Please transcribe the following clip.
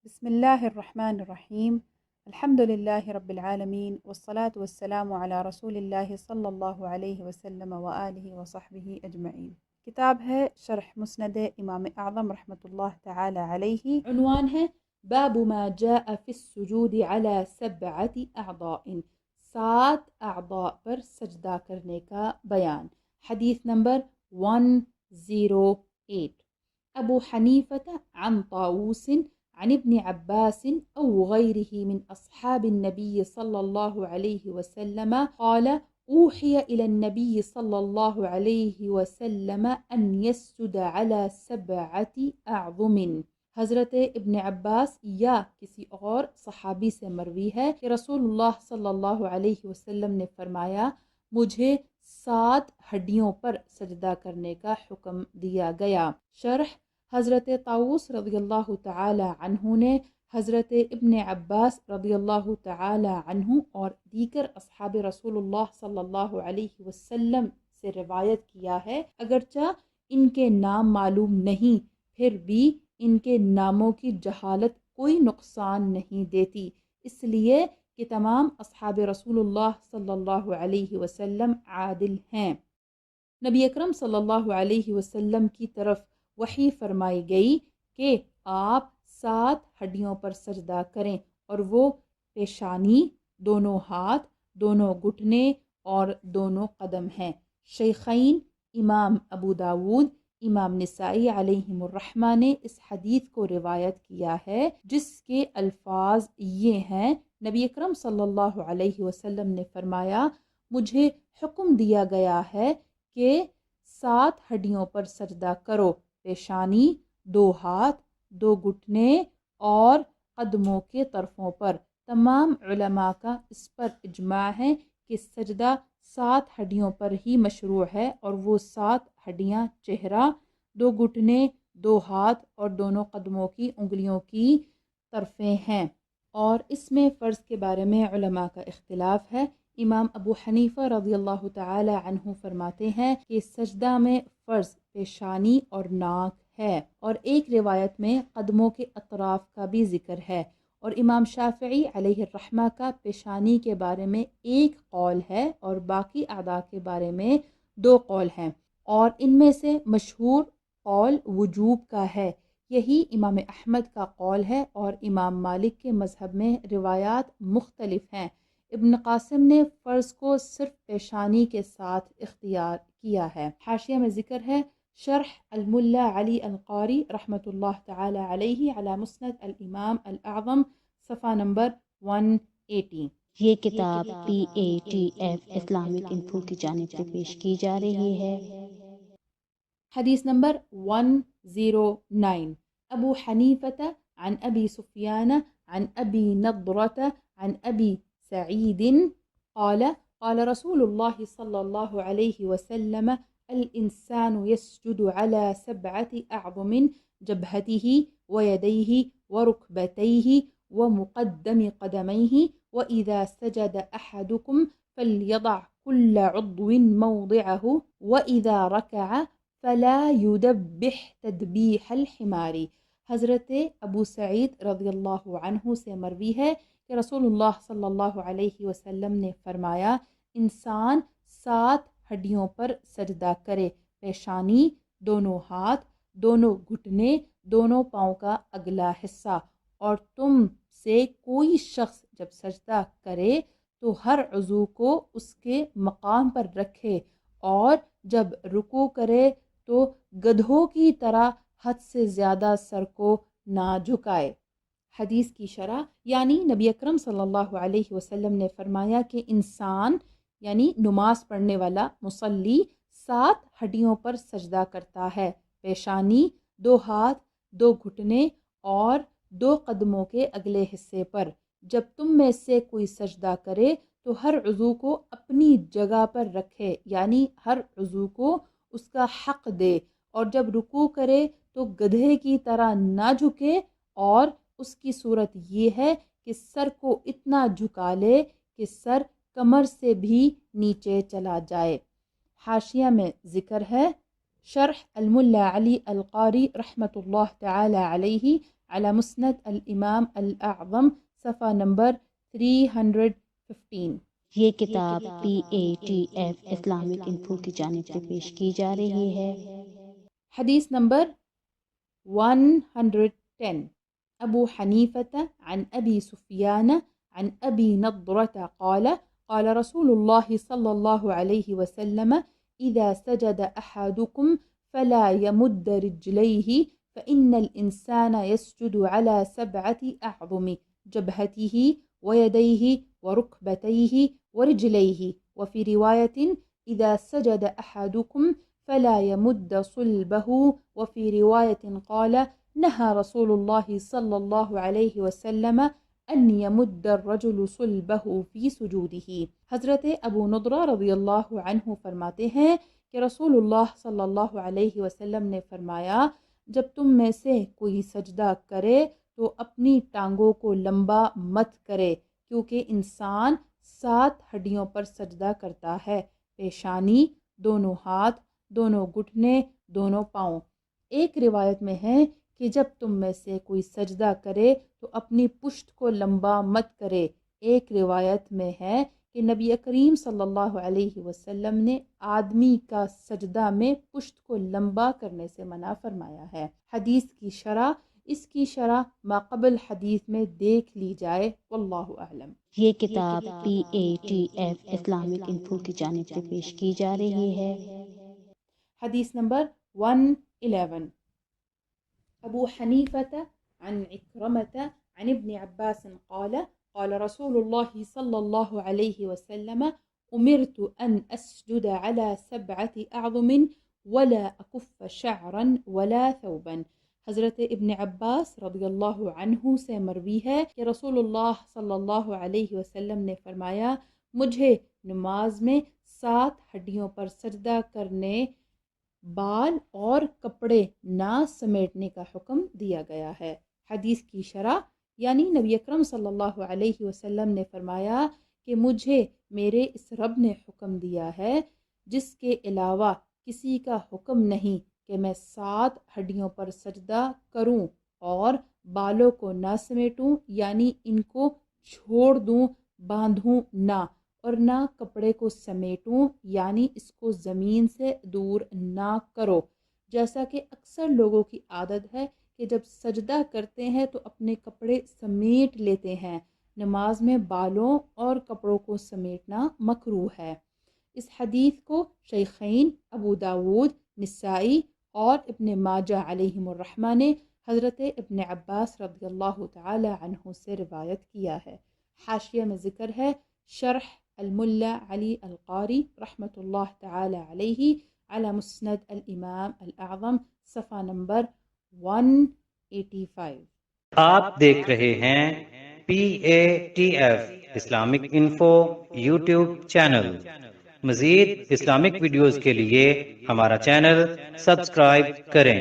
بسم الله الرحمن الرحيم. الحمد لله رب العالمين، والصلاة والسلام على رسول الله صلى الله عليه وسلم وآله وصحبه أجمعين۔ کتاب ہے شرح مسند امام اعظم رحمۃ اللہ تعالی علیہ، عنوان ہے باب ما جاء في السجود على 7 اعضاء، 7 اعضاء پر سجدہ کرنے کا بیان۔ حدیث نمبر 108۔ ابو حنیفة عن طاووس عن ابن عباس أو غيره من أصحاب النبي صلى الله عليه وسلم قال أوحي إلى النبي صلى الله عليه وسلم أن يسجد على 7 أعظم۔ حضرت ابن عباس یا کسی اور صحابی سے مروی ہے کہ رسول اللہ صلی اللہ علیہ وسلم نے فرمایا مجھے 7 ہڈیوں پر سجدہ کرنے کا حکم دیا گیا۔ شرح: حضرت طاووس رضی اللہ تعالی عنہ نے حضرت ابن عباس رضی اللہ تعالی عنہ اور دیگر اصحاب رسول اللہ صلی اللہ علیہ وسلم سے روایت کیا ہے، اگرچہ ان کے نام معلوم نہیں، پھر بھی ان کے ناموں کی جہالت کوئی نقصان نہیں دیتی، اس لیے کہ تمام اصحاب رسول اللہ صلی اللہ علیہ وسلم عادل ہیں۔ نبی اکرم صلی اللہ علیہ وسلم کی طرف وحی فرمائی گئی کہ آپ 7 ہڈیوں پر سجدہ کریں، اور وہ پیشانی، دونوں ہاتھ، دونوں گھٹنے اور دونوں قدم ہیں۔ شیخین امام ابو داود، امام نسائی علیہم الرحمہ نے اس حدیث کو روایت کیا ہے، جس کے الفاظ یہ ہیں: نبی اکرم صلی اللہ علیہ وسلم نے فرمایا مجھے حکم دیا گیا ہے کہ 7 ہڈیوں پر سجدہ کرو، پیشانی، 2 ہاتھ، 2 گھٹنے اور قدموں کے طرفوں پر۔ تمام علماء کا اس پر اجماع ہے کہ سجدہ 7 ہڈیوں پر ہی مشروع ہے، اور وہ 7 ہڈیاں چہرہ، 2 گھٹنے، 2 ہاتھ اور دونوں قدموں کی انگلیوں کی طرفیں ہیں۔ اور اس میں فرض کے بارے میں علماء کا اختلاف ہے۔ امام ابو حنیفہ رضی اللہ تعالی عنہ فرماتے ہیں کہ سجدہ میں فرض پیشانی اور ناک ہے، اور ایک روایت میں قدموں کے اطراف کا بھی ذکر ہے، اور امام شافعی علیہ الرحمہ کا پیشانی کے بارے میں ایک قول ہے اور باقی اعضاء کے بارے میں 2 قول ہیں، اور ان میں سے مشہور قول وجوب کا ہے، یہی امام احمد کا قول ہے، اور امام مالک کے مذہب میں روایات مختلف ہیں۔ ابن قاسم نے فرض کو صرف پیشانی کے ساتھ اختیار کیا ہے۔ حاشیہ میں ذکر ہے: شرح الملا علی القاری رحمۃ اللہ تعالی علیہ علی مسند الامام الاعظم، صفحہ نمبر 180۔ یہ کتاب PATF اسلامک انفو کی جانب سے پیش کی جا رہی ہے۔ حدیث نمبر 109۔ ابو حنیفة عن ابی سفیان عن ابی نضرة عن ابی سعید قال قال رسول اللہ صلی اللہ علیہ وسلم الانسان يسجد على 7 اعظم جبهته ويديه وركبتيه ومقدم قدميه، وإذا سجد أحدكم فليضع كل عضو موضعه، وإذا ركع فلا يدبح تدبيح الحمار۔ حضرت ابو سعید رضی اللہ عنہ سے مروی ہے کہ رسول اللہ صلی اللہ علیہ وسلم نے فرمایا انسان 7 ہڈیوں پر سجدہ کرے، پیشانی، دونوں ہاتھ، دونوں گھٹنے، دونوں پاؤں کا اگلا حصہ، اور تم سے کوئی شخص جب سجدہ کرے تو ہر عضو کو اس کے مقام پر رکھے، اور جب رکوع کرے تو گدھوں کی طرح حد سے زیادہ سر کو نہ جھکائے۔ حدیث کی شرح: یعنی نبی اکرم صلی اللہ علیہ وسلم نے فرمایا کہ انسان یعنی نماز پڑھنے والا مصلی 7 ہڈیوں پر سجدہ کرتا ہے، پیشانی، 2 ہاتھ، 2 گھٹنے اور 2 قدموں کے اگلے حصے پر۔ جب تم میں سے کوئی سجدہ کرے تو ہر عضو کو اپنی جگہ پر رکھے، یعنی ہر عضو کو اس کا حق دے، اور جب رکوع کرے تو گدھے کی طرح نہ جھکے، اور اس کی صورت یہ ہے کہ سر کو اتنا جھکا لے کہ سر کمر سے بھی نیچے چلا جائے۔ حاشیہ میں ذکر ہے: شرح الملا علی القاری رحمۃ اللہ تعالی علیہ على مسند الإمام الأعظم صفحہ نمبر 315۔ یہ کتاب PATF اسلامک انفو کی جانب سے پیش کی جا رہی ہے۔ حدیث نمبر 110، ابو حنیفة عن ابی سفیان عن ابی نضرة قال قال رسول الله صلى الله عليه وسلم إذا سجد أحدكم فلا يمد رجليه فإن الإنسان يسجد على 7 أعظم: جبهته ويديه وركبتيه ورجليه. وفي رواية إذا سجد أحدكم فلا يمد صلبه. وفي رواية قال نهى رسول الله صلى الله عليه وسلم ان يمد الرجل صلبه في سجوده۔ حضرت ابو نضرہ رضی اللہ عنہ فرماتے ہیں کہ رسول اللہ صلی اللہ علیہ وسلم نے فرمایا، جب تم میں سے کوئی سجدہ کرے تو اپنی ٹانگوں کو لمبا مت کرے، کیونکہ انسان 7 ہڈیوں پر سجدہ کرتا ہے: پیشانی، دونوں ہاتھ، دونوں گھٹنے، دونوں پاؤں۔ ایک روایت میں ہے کہ جب تم میں سے کوئی سجدہ کرے تو اپنی پشت کو لمبا مت کرے۔ ایک روایت میں ہے کہ نبی کریم صلی اللہ علیہ وسلم نے آدمی کا سجدہ میں پشت کو لمبا کرنے سے منع فرمایا ہے۔ حدیث کی شرح، اس کی شرح ماقبل حدیث میں دیکھ لی جائے، واللہ اعلم۔ یہ کتاب PATF اسلامک انفو کی جانب سے پیش کی جا رہی ہے۔ حدیث نمبر 111، ابو حنیفة عن عكرمة عن ابن عباس قال قال رسول الله صلى الله عليه وسلم أمرت أن أسجد على 7 أعظم ولا أكف شعرا ولا ثوبا۔ حضرت ابن عباس رضی اللہ عنہ سے مروی ہے کہ رسول اللہ صلی اللہ علیہ وسلم نے فرمایا، مجھے نماز میں 7 ہڈیوں پر سجدہ کرنے، بال اور کپڑے نہ سمیٹنے کا حکم دیا گیا ہے۔ حدیث کی شرح، یعنی نبی اکرم صلی اللہ علیہ وسلم نے فرمایا کہ مجھے میرے اس رب نے حکم دیا ہے جس کے علاوہ کسی کا حکم نہیں کہ میں 7 ہڈیوں پر سجدہ کروں اور بالوں کو نہ سمیٹوں، یعنی ان کو چھوڑ دوں، باندھوں نہ، اور نہ کپڑے کو سمیٹوں، یعنی اس کو زمین سے دور نہ کرو، جیسا کہ اکثر لوگوں کی عادت ہے کہ جب سجدہ کرتے ہیں تو اپنے کپڑے سمیٹ لیتے ہیں۔ نماز میں بالوں اور کپڑوں کو سمیٹنا مکروہ ہے۔ اس حدیث کو شیخین ابو داود، نسائی اور ابن ماجہ علیہم الرحمہ نے حضرت ابن عباس رضی اللہ تعالی عنہ سے روایت کیا ہے۔ حاشیہ میں ذکر ہے، شرح الملا علی القاری رحمۃ اللہ تعالی علیہ علی مسند الامام الاعظم صفحہ نمبر 185۔ آپ دیکھ رہے ہیں PATF Islamic info YouTube channel. مزید اسلامک ویڈیوز کے لیے ہمارا چینل سبسکرائب کریں۔